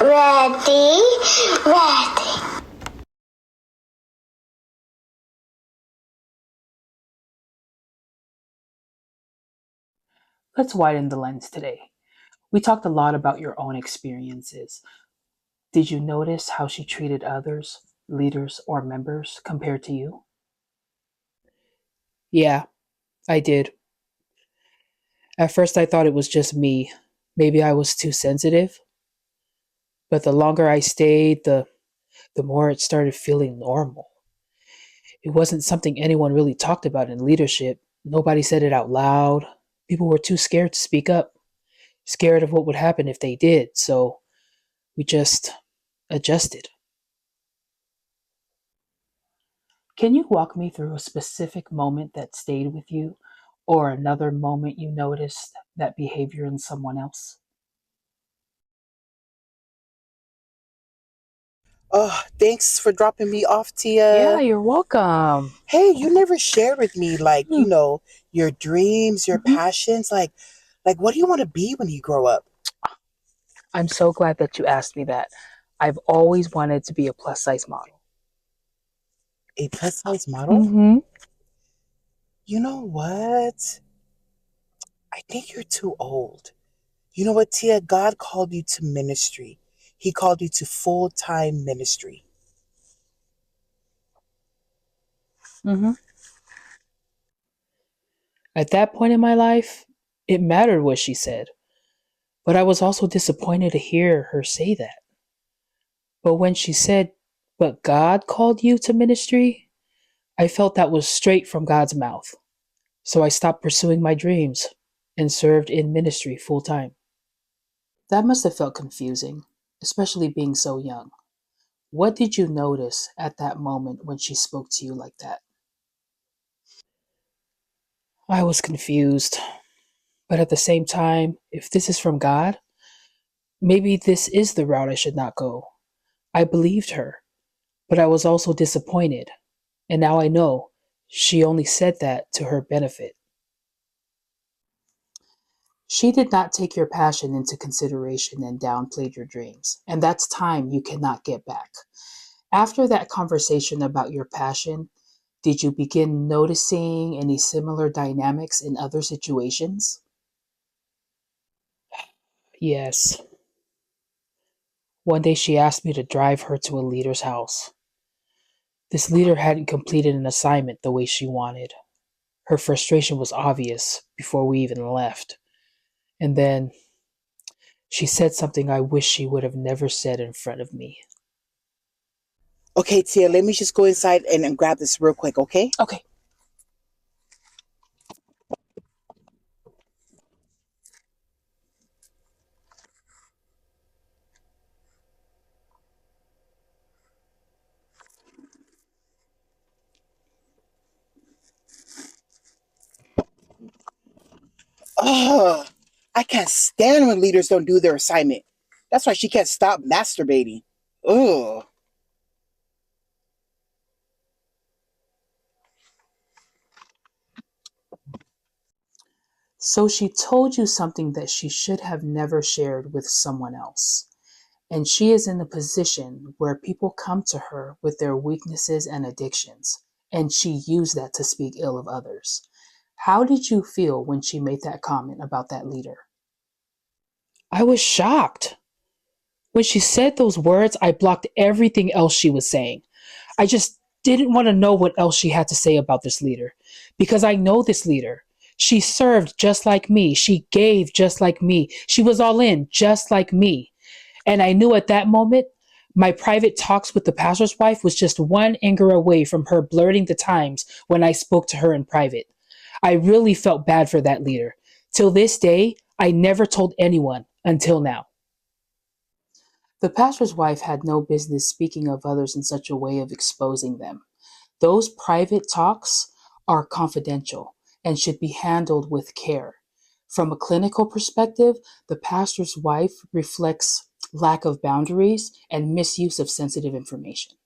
Ready? Ready. Let's widen the lens today. We talked a lot about your own experiences. Did you notice how she treated others, leaders, or members compared to you? Yeah, I did. At first, I thought it was just me. Maybe I was too sensitive. But the longer I stayed, the more it started feeling normal. It wasn't something anyone really talked about in leadership. Nobody said it out loud. People were too scared to speak up, scared of what would happen if they did. So we just adjusted. Can you walk me through a specific moment that stayed with you or another moment you noticed that behavior in someone else? Oh, thanks for dropping me off, Yeah, Tia. you're welcome. Hey, you never shared with me Hmm. your dreams, your Mhm. passions, like what do you want to be when you grow up? I'm so glad that you asked me that. I've always wanted to be a plus size model. A plus size model? Hmm. You know what? I think you're too old. You know what, Tia? God called you to ministry. He called you to full-time ministry. Hmm. At that point in my life, it mattered what she said, but I was also disappointed to hear her say that. But when she said, "But God called you to ministry," I felt that was straight from God's mouth. So I stopped pursuing my dreams and served in ministry full time. That must have felt confusing, especially being so young. What did you notice at that moment when she spoke to you like that? I was confused, but at the same time, if this is from God, maybe this is the route I should not go. I believed her, but I was also disappointed, and now I know she only said that to her benefit. She did not take your passion into consideration and downplayed your dreams, and that's time you cannot get back. After that conversation about your passion, did you begin noticing any similar dynamics in other situations? Yes. One day she asked me to drive her to a leader's house. This leader hadn't completed an assignment the way she wanted. Her frustration was obvious before we even left. And then she said something I wish she would have never said in front of me. Okay, Tia, let me just go inside and grab this real quick, okay? Okay. Ugh, I can't stand when leaders don't do their assignment. That's why she can't stop masturbating. Ugh. So she told you something that she should have never shared with someone else. And she is in a position where people come to her with their weaknesses and addictions, and she used that to speak ill of others. How did you feel when she made that comment about that leader? I was shocked. When she said those words, I blocked everything else she was saying. I just didn't want to know what else she had to say about this leader because I know this leader. She served just like me. She gave just like me. She was all in just like me. And I knew at that moment, my private talks with the pastor's wife was just one anger away from her blurting the times when I spoke to her in private. I really felt bad for that leader. Till this day, I never told anyone until now. The pastor's wife had no business speaking of others in such a way of exposing them. Those private talks are confidential and should be handled with care. From a clinical perspective, the pastor's wife reflects lack of boundaries and misuse of sensitive information.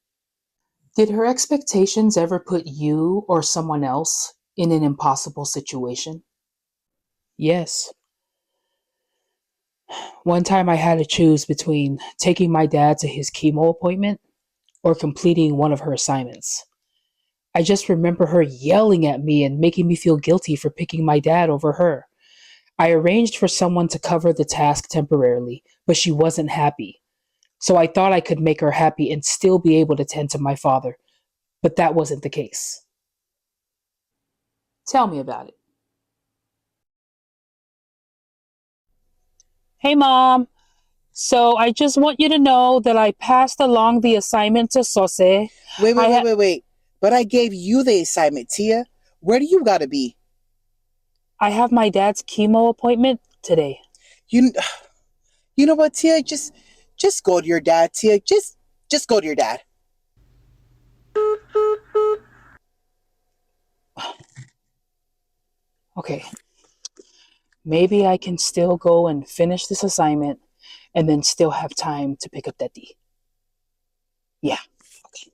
Did her expectations ever put you or someone else in an impossible situation? Yes. One time I had to choose between taking my dad to his chemo appointment or completing one of her assignments. I just remember her yelling at me and making me feel guilty for picking my dad over her. I arranged for someone to cover the task temporarily, but she wasn't happy. So I thought I could make her happy and still be able to tend to my father, but that wasn't the case. Tell me about it. Hey, Mom. So I just want you to know that I passed along the assignment to Sose. Wait. But I gave you the assignment, Tia. Where do you gotta be? I have my dad's chemo appointment today. You, you know what, Tia? Just go to your dad, Tia. Just go to your dad. Okay, maybe I can still go and finish this assignment and then still have time to pick up that D. Yeah. Okay.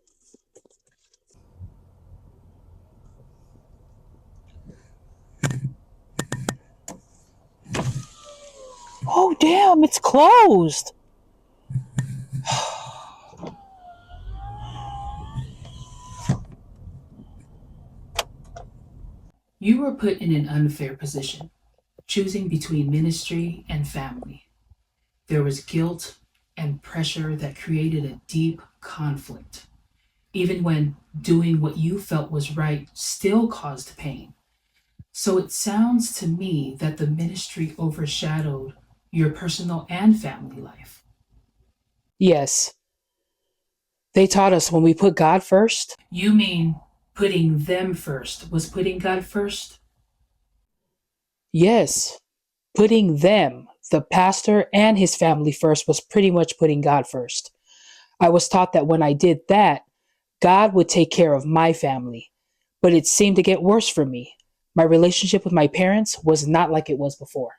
Oh, damn, it's closed. You were put in an unfair position, choosing between ministry and family. There was guilt and pressure that created a deep conflict, even when doing what you felt was right still caused pain. So it sounds to me that the ministry overshadowed your personal and family life. Yes, they taught us when we put God first. You mean putting them first was putting God first? Yes, putting them, the pastor and his family first, was pretty much putting God first. I was taught that when I did that, God would take care of my family. But it seemed to get worse for me. My relationship with my parents was not like it was before.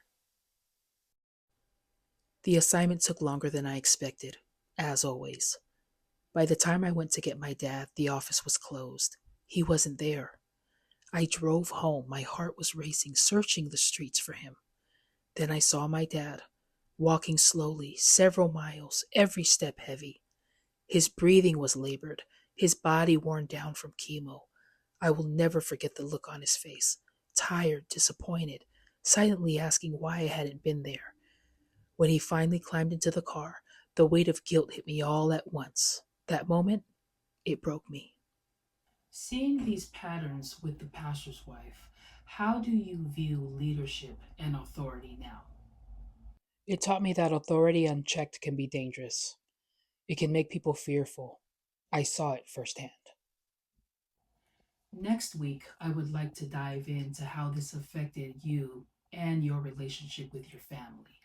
The assignment took longer than I expected, as always. By the time I went to get my dad, the office was closed. He wasn't there. I drove home. My heart was racing, searching the streets for him. Then I saw my dad, walking slowly, several miles, every step heavy. His breathing was labored, his body worn down from chemo. I will never forget the look on his face, tired, disappointed, silently asking why I hadn't been there. When he finally climbed into the car, the weight of guilt hit me all at once. That moment, it broke me. Seeing these patterns with the pastor's wife, how do you view leadership and authority now? It taught me that authority unchecked can be dangerous. It can make people fearful. I saw it firsthand. Next week, I would like to dive into how this affected you and your relationship with your family.